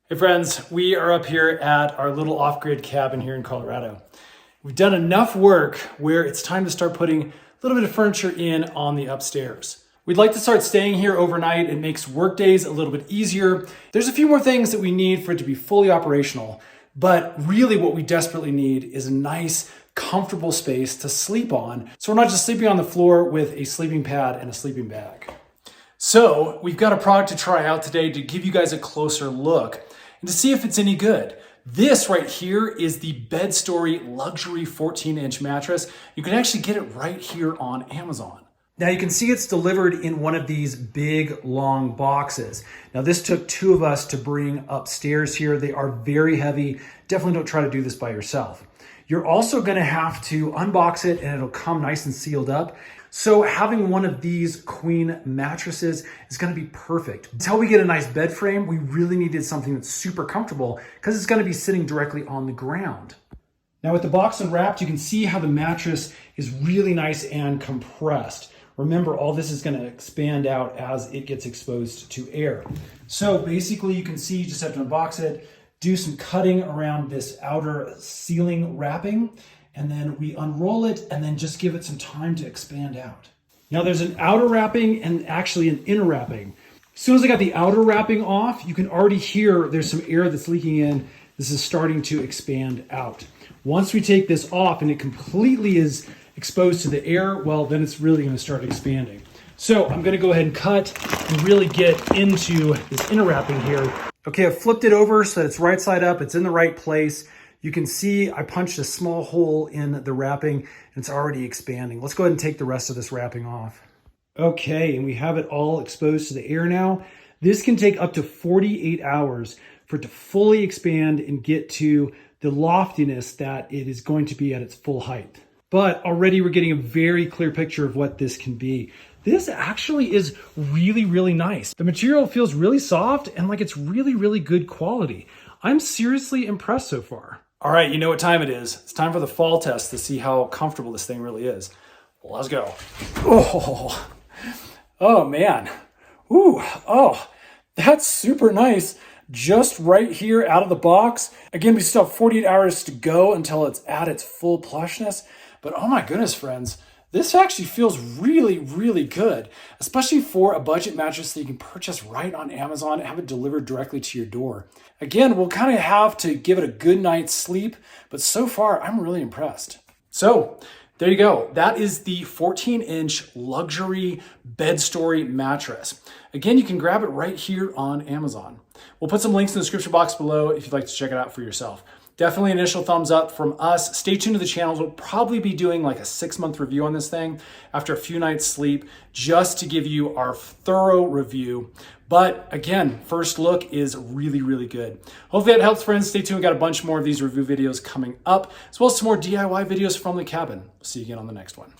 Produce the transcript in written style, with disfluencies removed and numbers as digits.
Hey friends, we are up here at our little off-grid cabin here in Colorado. We've done enough work where it's time to start putting a little bit of furniture in on the upstairs. We'd like to start staying here overnight. It makes work days a little bit easier. There's a few more things that we need for it to be fully operational, but really what we desperately need is a nice, comfortable space to sleep on. So we're not just sleeping on the floor with a sleeping pad and a sleeping bag. So we've got a product to try out today to give you guys a closer look and to see if it's any good. This right here is the Bedstory luxury 14-inch mattress. You can actually get it right here on Amazon. Now you can see it's delivered in one of these big, long boxes. Now this took two of us to bring upstairs here. They are very heavy. Definitely don't try to do this by yourself. You're also gonna have to unbox it and it'll come nice and sealed up. So having one of these queen mattresses is gonna be perfect. Until we get a nice bed frame, we really needed something that's super comfortable because it's gonna be sitting directly on the ground. Now with the box unwrapped, you can see how the mattress is really nice and compressed. Remember, all this is gonna expand out as it gets exposed to air. So basically you can see you just have to unbox it, do some cutting around this outer ceiling wrapping, and then we unroll it and then just give it some time to expand out. Now there's an outer wrapping and actually an inner wrapping. As soon as I got the outer wrapping off, you can already hear there's some air that's leaking in. This is starting to expand out. Once we take this off and it completely is exposed to the air, well, then it's really gonna start expanding. So I'm gonna go ahead and cut and really get into this inner wrapping here. Okay, I've flipped it over so that it's right side up, it's in the right place. You can see I punched a small hole in the wrapping and it's already expanding. Let's go ahead and take the rest of this wrapping off. Okay, and we have it all exposed to the air now. This can take up to 48 hours for it to fully expand and get to the loftiness that it is going to be at its full height. But already we're getting a very clear picture of what this can be. This actually is really, really nice. The material feels really soft and like it's really, really good quality. I'm seriously impressed so far. All right, you know what time it is. It's time for the fall test to see how comfortable this thing really is. Well, let's go. Oh man. Ooh, oh, that's super nice. Just right here out of the box. Again, we still have 48 hours to go until it's at its full plushness. But oh my goodness, friends, this actually feels really, really good, especially for a budget mattress that you can purchase right on Amazon and have it delivered directly to your door. Again, we'll kind of have to give it a good night's sleep, but so far I'm really impressed. So there you go. That is the 14-inch luxury Bedstory mattress. Again, you can grab it right here on Amazon. We'll put some links in the description box below if you'd like to check it out for yourself. Definitely initial thumbs up from us. Stay tuned to the channel. We'll probably be doing like a 6-month review on this thing after a few nights sleep, just to give you our thorough review. But again, first look is really, really good. Hopefully that helps, friends. Stay tuned. We've got a bunch more of these review videos coming up, as well as some more DIY videos from the cabin. See you again on the next one.